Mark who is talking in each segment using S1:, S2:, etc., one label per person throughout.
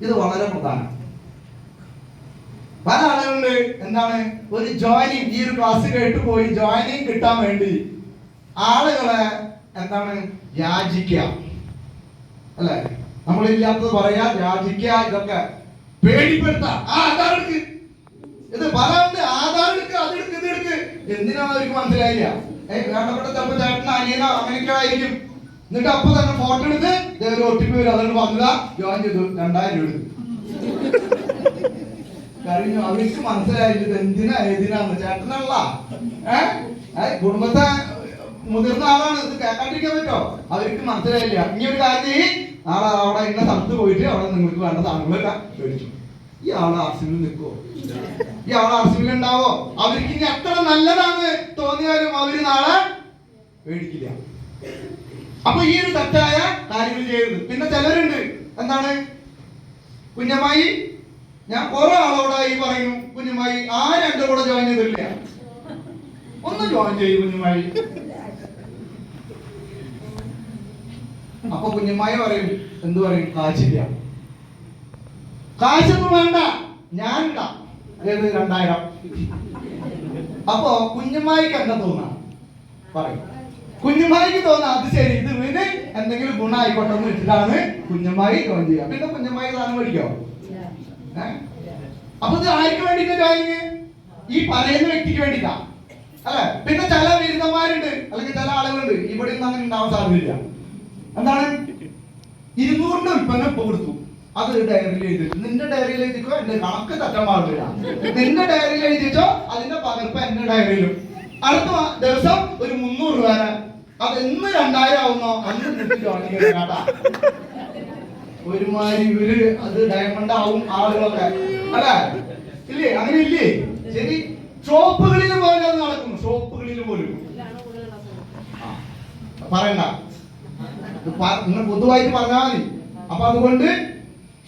S1: ഇത് വളരെ പ്രധാനം. പല ആളുകളുണ്ട് എന്താണ് ഒരു ജോയിനിങ്, ഈ ഒരു ക്ലാസ് കേട്ട് പോയി ജോയിനിങ് കിട്ടാൻ വേണ്ടി ആളുകളെ എന്താണ് യാചിക്കുക, അല്ലെ? നമ്മളില്ലാത്തത് പറയാ, യാചിക്കുക, ഇതൊക്കെ പേടിപ്പെടുത്താം. ആധാർ എടുക്ക്, ഇത് പറയുന്നത് ആധാർ എടുക്ക്, അതെടുക്ക്, ഇതെടുക്ക്. എന്തിനാണ് അവർക്ക് മനസ്സിലായില്ല. വേണ്ടപ്പെട്ട ചിലപ്പോ ചേട്ടൻ അനിയനോ അങ്ങനെയൊക്കെ ആയിരിക്കും. എന്നിട്ട് അപ്പൊ തന്നെ ഫോട്ടോ എടുത്ത് ഒരു OTP വരും, അതുകൊണ്ട് വന്നതാ, ജോയിൻ ചെയ്തു, 2000 രൂപ എടുത്തു കഴിഞ്ഞു. അവർക്ക് മനസ്സിലായിട്ട് എന്തിനാ ഏതിനാന്ന്. ചേട്ടനല്ല, കുടുംബത്തെ മുതിർന്ന ആളാണ്, ഇത് കേൾക്കാണ്ടിരിക്കാൻ പറ്റോ? അവർക്ക് മനസ്സിലായില്ല. ഇനി ഒരു കാര്യം, നാളെ അവിടെ ഇന്ന സ്ഥലത്ത് പോയിട്ട് അവിടെ നിങ്ങൾക്ക് വേണ്ട സാധനങ്ങളൊക്കെ മേടിച്ചു. ഈ ആള് RCB നിൽക്കുവോ? ഈ ആള് RCB ഉണ്ടാവോ? അവർക്ക് ഇനി എത്ര നല്ലതാന്ന് തോന്നിയാലും അവര് നാളെ മേടിക്കില്ല. അപ്പൊ ഈ ഒരു തെറ്റായ കാര്യങ്ങൾ ചെയ്യരുത്. പിന്നെ ചിലരുണ്ട് എന്താണ്, കുഞ്ഞമ്മായി, ഞാൻ കുറെ ആളോടായി പറയുന്നു, കുഞ്ഞമ്മായി ആരും എന്റെ കൂടെ ജോയിൻ ചെയ്തില്ല, ഒന്ന് ജോയിൻ ചെയ്യും കുഞ്ഞമ്മായി. അപ്പൊ കുഞ്ഞമ്മായി പറയും, എന്ത് പറയും? കാശില്ല, കാശൊന്നും വേണ്ട, ഞാൻ ഇടാം. ഏത് 2000. അപ്പൊ കുഞ്ഞമ്മായിക്ക് എന്താ തോന്നാ? പറയും. കുഞ്ഞമ്മായിക്ക് തോന്നാ അത് ശരി, ഇത് ഇവന് എന്തെങ്കിലും ഗുണമായിക്കോട്ടെ എന്ന് വെച്ചിട്ടാണ് കുഞ്ഞമ്മായി ജോയിൻ ചെയ്യുക. പിന്നെ കുഞ്ഞമ്മായി സാധനം മേടിക്കോ? അപ്പൊ ഇത് ആർക്ക് വേണ്ടിട്ട് ജോയിൻ? ഈ പറയുന്ന വ്യക്തിക്ക് വേണ്ടിട്ടാ, അല്ലെ? പിന്നെ ചില ബിരുദന്മാരുണ്ട്, അല്ലെങ്കിൽ ചില ആളുകളുണ്ട്, ഇവിടെ ഒന്നും അങ്ങനെ ഉണ്ടാവാൻ സാധ്യതയില്ല. എന്താണ്, 200ന്റെ ഉൽപ്പന്നം ഇപ്പൊ കൊടുത്തു, അത് ഡയറിയിൽ എഴുതിച്ചു. നിന്റെ ഡയറിയിൽ എഴുതിക്കോ, എന്റെ കണക്ക് തെറ്റാൻ പാടില്ല. നിന്റെ ഡയറിയിൽ എഴുതിച്ചോ, അതിന്റെ പകർപ്പ് എന്റെ ഡയറിയിലും. അടുത്ത ദിവസം ഒരു 300 രൂപ, അത് എന്ന് 2000 ആവുന്നോ അന്ന് കേട്ടാ. ഒരുമാതിരി ഇവര് അത് ഡയമണ്ട് ആവും ആളുകളൊക്കെ, അല്ലെ? ഇല്ലേ? അങ്ങനെ ഇല്ലേ? ശരി, ഷോപ്പുകളിൽ പോലും അത് നടക്കുന്നു. ഷോപ്പുകളിൽ പോലും പറയണ്ട, നിങ്ങൾ പൊതുവായിട്ട് പറഞ്ഞാൽ മതി. അപ്പൊ അതുകൊണ്ട്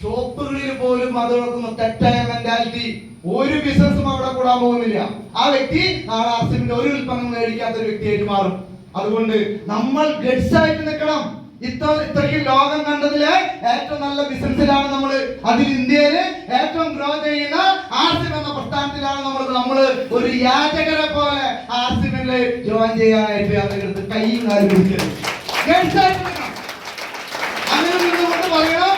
S1: ഷോപ്പുകളിൽ പോലും അത് നടക്കുന്നു. തെറ്റായ മെന്റാലിറ്റി. ഒരു ബിസിനസ്സും അവിടെ കൂടാൻ പോകുന്നില്ല. ആ വ്യക്തി നാളെ RCBന്റെ ഒരു ഉൽപ്പന്നം മേടിക്കാത്ത ഒരു വ്യക്തിയായിട്ട് മാറും. അതുകൊണ്ട് നമ്മൾ ഗഡ്സ് ആയിട്ട് നിൽക്കണം. ഇത്രയ്ക്കും ലോകം കണ്ടതില് ഏറ്റവും നല്ല ബിസിനസ്സിലാണ് നമ്മൾ. അതിൽ ഇന്ത്യയില് ഏറ്റവും ഗ്രോ ചെയ്യുന്ന RCB എന്ന പ്രസ്ഥാനത്തിലാണ് നമ്മൾ ഒരു യാചകരെ പോലെ RCBയിൽ ജോയിൻ ചെയ്യാനായിട്ട് അതെടുത്ത് കൈയും കാര്യം പിടിക്കരുത്. ഗഡ്സ് ആയിട്ട് നിൽക്കണം. അങ്ങനെ നിന്നുകൊണ്ട് പറയണം,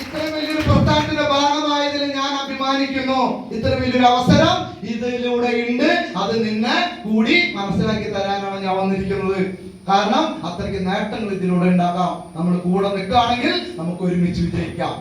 S1: ഇത്രയും വലിയൊരു പ്രസ്ഥാനത്തിന്റെ ഭാഗമായതിൽ ഞാൻ അഭിമാനിക്കുന്നു. ഇത്ര വലിയൊരു അവസരം ഇതിലൂടെ ഉണ്ട്, അത് നിന്നെ കൂടി മനസ്സിലാക്കി തരാനാണ് ഞാൻ വന്നിരിക്കുന്നത്. കാരണം അത്രയ്ക്ക് നേട്ടങ്ങൾ ഇതിലൂടെ ഉണ്ടാക്കാം. നമ്മൾ കൂടെ നിൽക്കുകയാണെങ്കിൽ നമുക്ക് ഒരുമിച്ച് വിജയിക്കാം.